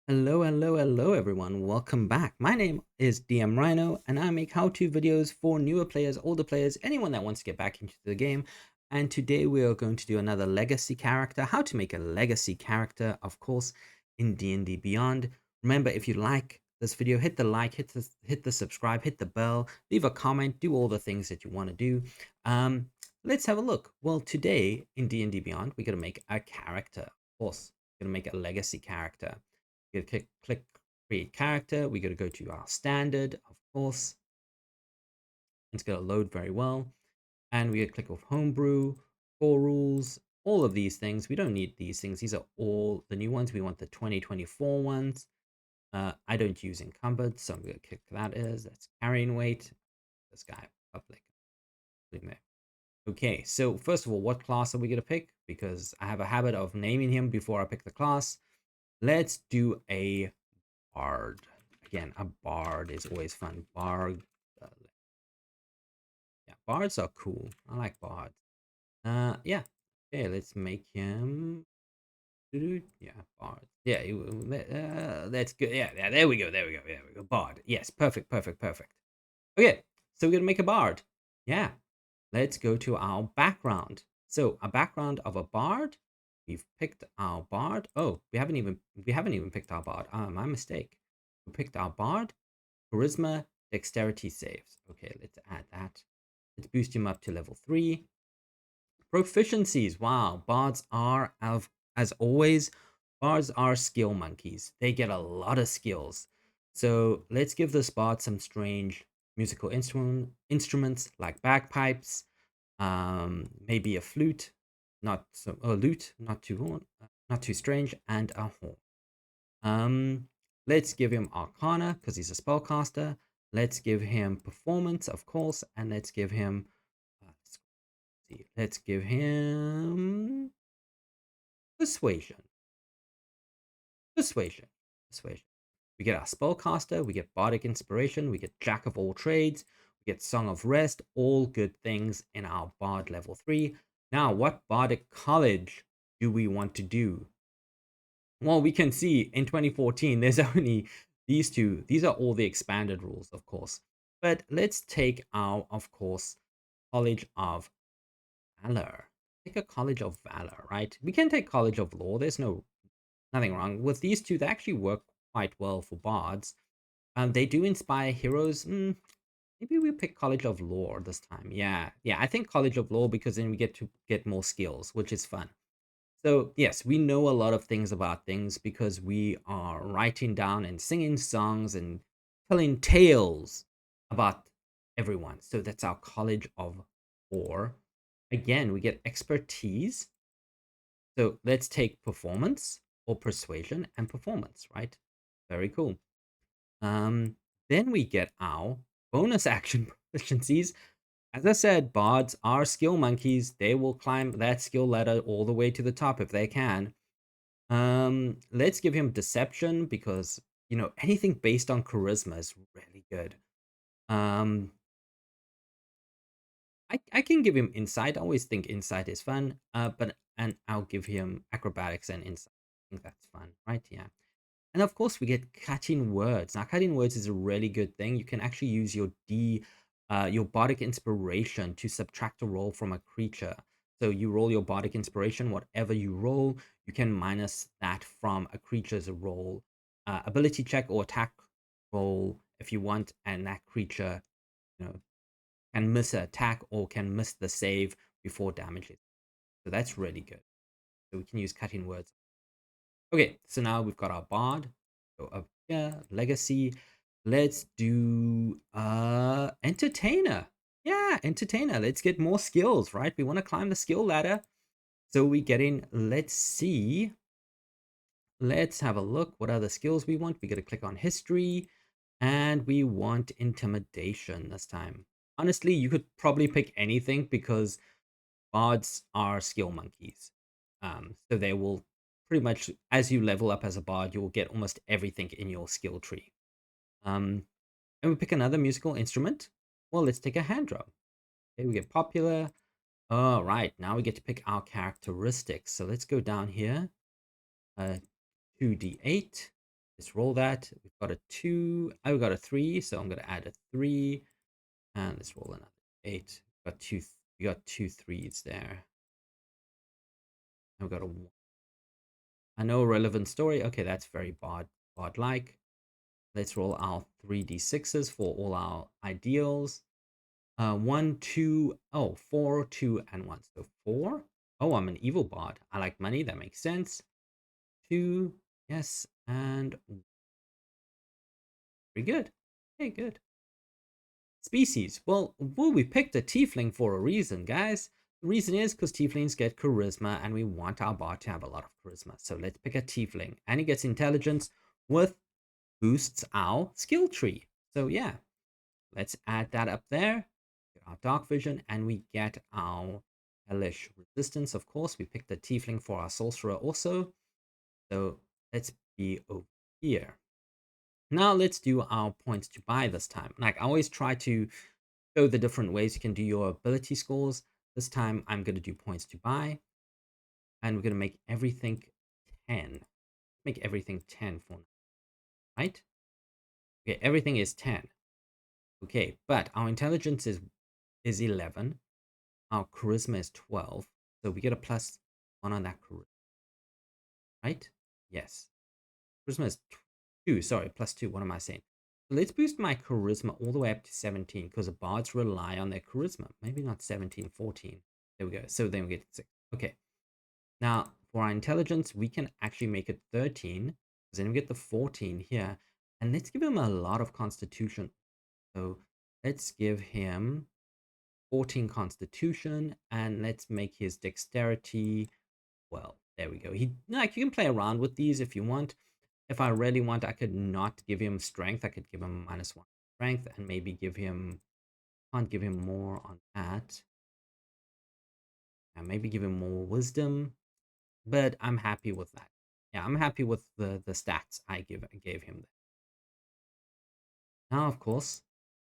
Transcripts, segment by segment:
Hello everyone, welcome back. My name is DM Rhino and I make how-to videos for newer players, older players, anyone that wants to get back into the game. And today we are going to do another legacy character, how to make a legacy character, of course, in D&D Beyond. Remember, if you like this video, hit the like, hit the subscribe, hit the bell, leave a comment, do all the things that you want to do. Let's have a look. Well, today in D&D Beyond, we're going to make a character. Of course, we're going to make a legacy character. We're going to click create character. We're going to go to our standard, of course. It's going to load very well. And we're going to click off homebrew, core rules, all of these things. We don't need these things. These are all the new ones. We want the 2024 ones. I don't use encumbered, so I'm going to click that is. That's carrying weight. This guy, public. Okay, so first of all, what class are we going to pick? Because I have a habit of naming him before I pick the class. Let's do a Bard. Again, a Bard is always fun. Bard. Yeah, Bards are cool. I like Bards. Yeah. Okay, let's make him. Yeah, Bard. Yeah, that's good. Yeah, there we go. There we go. There we go. Bard. Yes, perfect. Okay, so we're gonna make a Bard. Yeah. Let's go to our background. So a background of a Bard. We've picked our Bard. Oh, we haven't even picked our Bard. My mistake. We picked our Bard, charisma, dexterity saves. Okay, let's add that. Let's boost him up to level 3. Proficiencies. Wow, Bards are, as always, Bards are skill monkeys. They get a lot of skills. So let's give this Bard some strange musical instruments like bagpipes, maybe a flute, a lute, not too strange, and a horn. Let's give him Arcana because he's a spellcaster. Let's give him Performance, of course, and let's give him Persuasion. Persuasion. We get our Spellcaster, we get Bardic Inspiration, we get Jack of all trades, we get Song of Rest, all good things in our Bard level 3. Now, what Bardic College do we want to do? Well, we can see in 2014, there's only these two. These are all the expanded rules, of course. But let's take our, of course, College of Valor. Take a College of Valor, right? We can take College of Law. There's nothing wrong. With these two, they actually work quite well for bards. They do inspire heroes. Maybe we pick College of Law this time. Yeah, I think College of Law because then we get to get more skills, which is fun. So, yes, we know a lot of things about things because we are writing down and singing songs and telling tales about everyone. So that's our College of War. Again, we get expertise. So let's take performance or persuasion and performance, right? Very cool. Then we get our bonus action proficiencies. As I said, bards are skill monkeys. They will climb that skill ladder all the way to the top if they can. Let's give him deception because, anything based on charisma is really good. I can give him insight. I always think insight is fun. And I'll give him acrobatics and insight. I think that's fun, right? Yeah. And of course, we get cutting words. Now, cutting words is a really good thing. You can actually use your Bardic Inspiration to subtract a roll from a creature. So you roll your Bardic Inspiration, whatever you roll, you can minus that from a creature's roll, ability check or attack roll if you want, and that creature, can miss an attack or can miss the save before damage. So that's really good. So we can use cutting words. Okay, so now we've got our Bard. Go up here, Legacy. Let's do Entertainer. Yeah, Entertainer. Let's get more skills, right? We want to climb the skill ladder. So we get in, let's see. Let's have a look. What other skills we want? We got to click on History. And we want Intimidation this time. Honestly, you could probably pick anything because bards are skill monkeys. So they will pretty much, as you level up as a bard, you will get almost everything in your skill tree. And we pick another musical instrument. Well, let's take a hand drum. Okay, we get popular. All right, now we get to pick our characteristics. So let's go down here. 2d8. Let's roll that. We've got a 2. Oh, we got a 3, so I'm going to add a 3. And let's roll another 8. We got two threes there. And we've got a 1. I know a relevant story. Okay, that's very bard-like. Let's roll our 3d6s for all our ideals. 1, 2, oh, 4, 2, and 1. So 4. Oh, I'm an evil bard. I like money. That makes sense. 2, yes, and very good. Okay, good. Species. Well, we picked a tiefling for a reason, guys. The reason is because tieflings get charisma, and we want our bard to have a lot of charisma. So let's pick a tiefling, and he gets intelligence with boosts our skill tree. So yeah, let's add that up there. Get our dark vision, and we get our hellish resistance. Of course, we picked the tiefling for our sorcerer also. So let's be over here. Now let's do our points to buy this time. Like I always try to show the different ways you can do your ability scores. This time I'm going to do points to buy, and we're going to make everything 10. Make everything 10 for now, right? Okay, everything is 10. Okay, but our intelligence is 11. Our charisma is 12. So we get a +1 on that charisma, right? Yes. Charisma is 2. Sorry, +2. What am I saying? So let's boost my charisma all the way up to 17 because the bards rely on their charisma. Maybe not 17, 14. There we go. So then we get 6. Okay. Now, for our intelligence, we can actually make it 13. Because then we get the 14 here. And let's give him a lot of constitution. So let's give him 14 constitution. And let's make his dexterity. Well, there we go. Like, you can play around with these if you want. If I really want, I could not give him strength. I could give him -1 strength and maybe give him, can't give him more on that. And maybe give him more wisdom, but I'm happy with that. Yeah, I'm happy with the stats I gave him. Now, of course,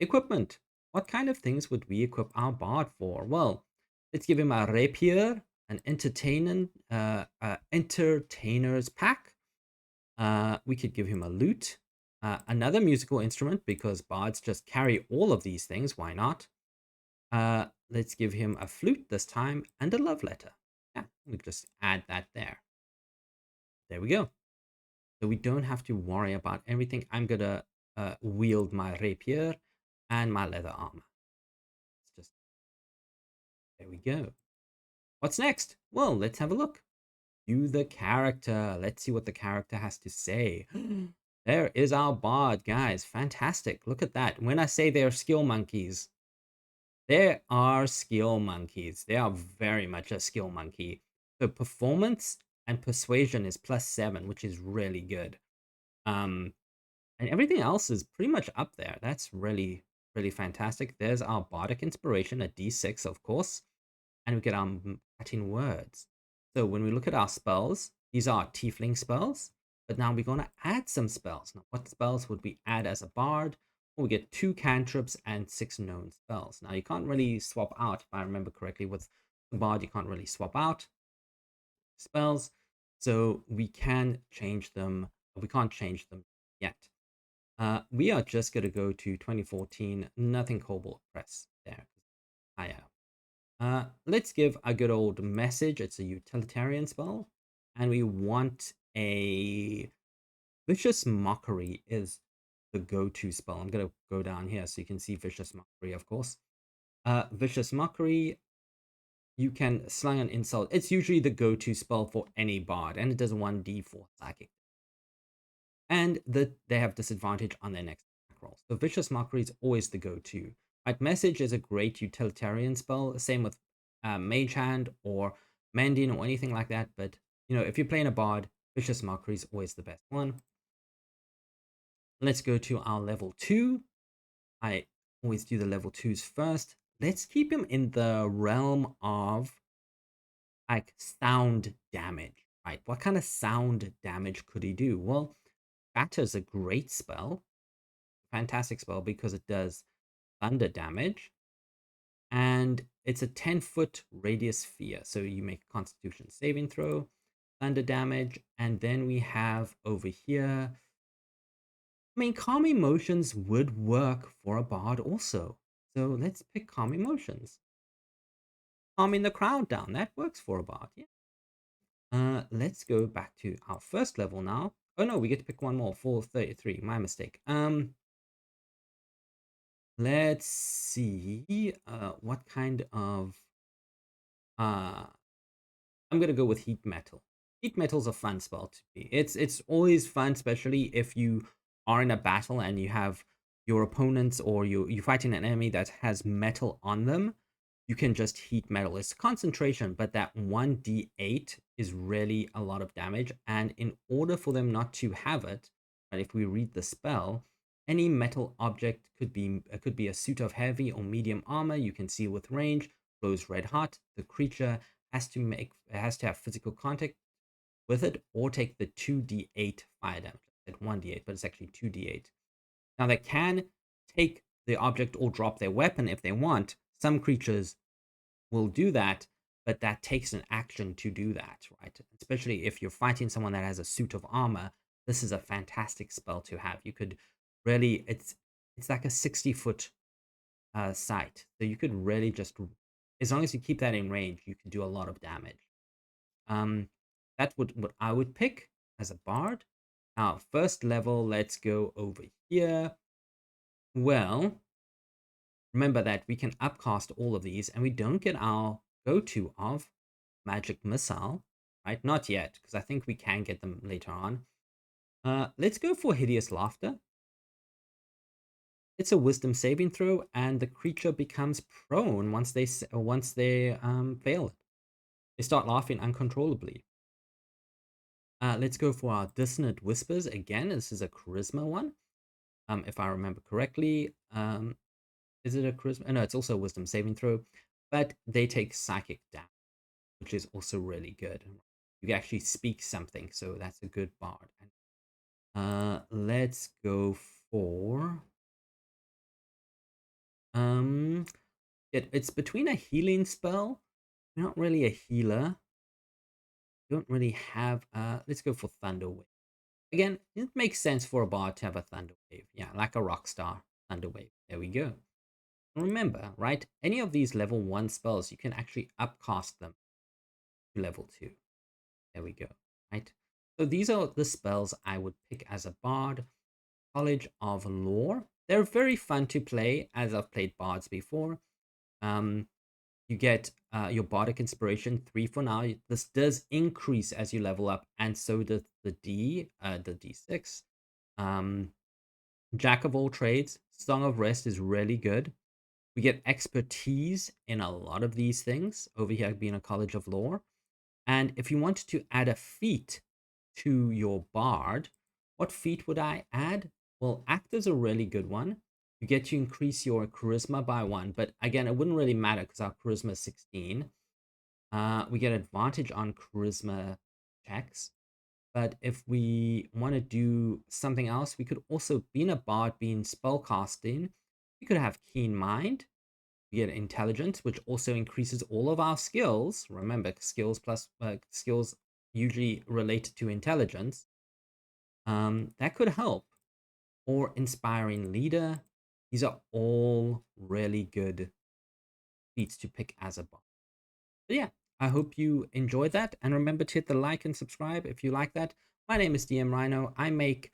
equipment. What kind of things would we equip our bard for? Well, let's give him a rapier, an entertainer's pack. We could give him a lute, another musical instrument, because bards just carry all of these things. Why not? Let's give him a flute this time and a love letter. Yeah, we just add that there. There we go. So we don't have to worry about everything. I'm gonna wield my rapier and my leather armor. It's just, there we go. What's next? Well, let's have a look. Do the character. Let's see what the character has to say. There is our bard, guys. Fantastic. Look at that. When I say they're skill monkeys, they are skill monkeys. They are very much a skill monkey. So performance and persuasion is +7, which is really good. And everything else is pretty much up there. That's really, really fantastic. There's our Bardic Inspiration, a D6, of course. And we get our Latin words. So when we look at our spells, these are tiefling spells. But now we're going to add some spells. Now, what spells would we add as a bard? Well, we get 2 cantrips and 6 known spells. Now, you can't really swap out, if I remember correctly, with the bard, you can't really swap out spells. So we can change them. We can't change them yet. We are just going to go to 2014, nothing Cobalt Press there. Let's give a good old message. It's a utilitarian spell, and we want a Vicious Mockery is the go-to spell. I'm going to go down here so you can see Vicious Mockery, of course. Vicious Mockery, you can slang an insult. It's usually the go-to spell for any bard, and it does 1d4 psychic. And they have disadvantage on their next attack roll. So Vicious Mockery is always the go-to. Right, Message is a great utilitarian spell. Same with Mage Hand or Mandine or anything like that. But, you know, if you're playing a bard, Vicious Mockery is always the best one. Let's go to our level 2. I always do the level 2s first. Let's keep him in the realm of like sound damage, right? What kind of sound damage could he do? Well, Batter is a great spell, fantastic spell, because it does thunder damage, and it's a 10-foot radius sphere. So you make a Constitution saving throw, thunder damage, and then we have over here I mean, calm emotions would work for a bard also. So let's pick calm emotions. Calming the crowd down, that works for a bard, yeah. Let's go back to our first level now. Oh no, we get to pick one more, 433, my mistake. Let's see, what kind of, uh, I'm gonna go with heat metal. Heat metal's a fun spell to be. It's always fun, especially if you are in a battle and you have your opponents or you fighting an enemy that has metal on them. You can just heat metal. It's concentration, but that 1d8 is really a lot of damage. And in order for them not to have it, right, if we read the spell, any metal object could be a suit of heavy or medium armor you can see with range, glows red hot. The creature has to have physical contact with it or take the 2d8 fire damage. At 1d8, but it's actually 2d8. Now they can take the object or drop their weapon if they want. Some creatures will do that, but that takes an action to do that, right? Especially if you're fighting someone that has a suit of armor, this is a fantastic spell to have. You could really, it's like a 60-foot sight, so you could really just, as long as you keep that in range, you can do a lot of damage. Um, that would what I would pick as a bard. Now, first level, let's go over here. Well, remember that we can upcast all of these, and we don't get our go-to of magic missile, right? Not yet, because I think we can get them later on. Let's go for hideous laughter. It's a wisdom saving throw, and the creature becomes prone once they fail it. They start laughing uncontrollably. Let's go for our dissonant whispers again. This is a charisma one, if I remember correctly. Is it a charisma? No, it's also a wisdom saving throw, but they take psychic damage, which is also really good. You can actually speak something, so that's a good bard. Let's go for um. It's between a healing spell. We're not really a healer. Don't really have. Let's go for thunder wave. Again, it makes sense for a bard to have a thunder wave. Yeah, like a rock star thunder wave. There we go. Remember, right? Any of these level 1 spells, you can actually upcast them to level 2. There we go, right? So these are the spells I would pick as a bard. College of Lore. They're very fun to play, as I've played bards before. You get your Bardic Inspiration 3 for now. This does increase as you level up, and so does the D6. Jack of all trades. Song of Rest is really good. We get expertise in a lot of these things over here being a College of Lore. And if you wanted to add a feat to your bard, what feat would I add? Well, act is a really good one. You get to increase your charisma by 1, but again, it wouldn't really matter because our charisma is 16. We get advantage on charisma checks. But if we want to do something else, we could also, being a bard, being spellcasting, we could have keen mind. We get intelligence, which also increases all of our skills. Remember, skills plus skills usually related to intelligence. That could help. Or inspiring leader. These are all really good feats to pick as a bot. But yeah, I hope you enjoyed that, and remember to hit the like and subscribe if you like that. My name is DM Rhino. I make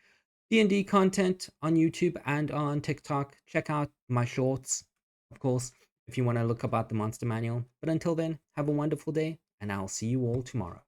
D&D content on YouTube and on TikTok. Check out my shorts, of course, if you want to look about the monster manual. But until then, have a wonderful day, and I'll see you all tomorrow.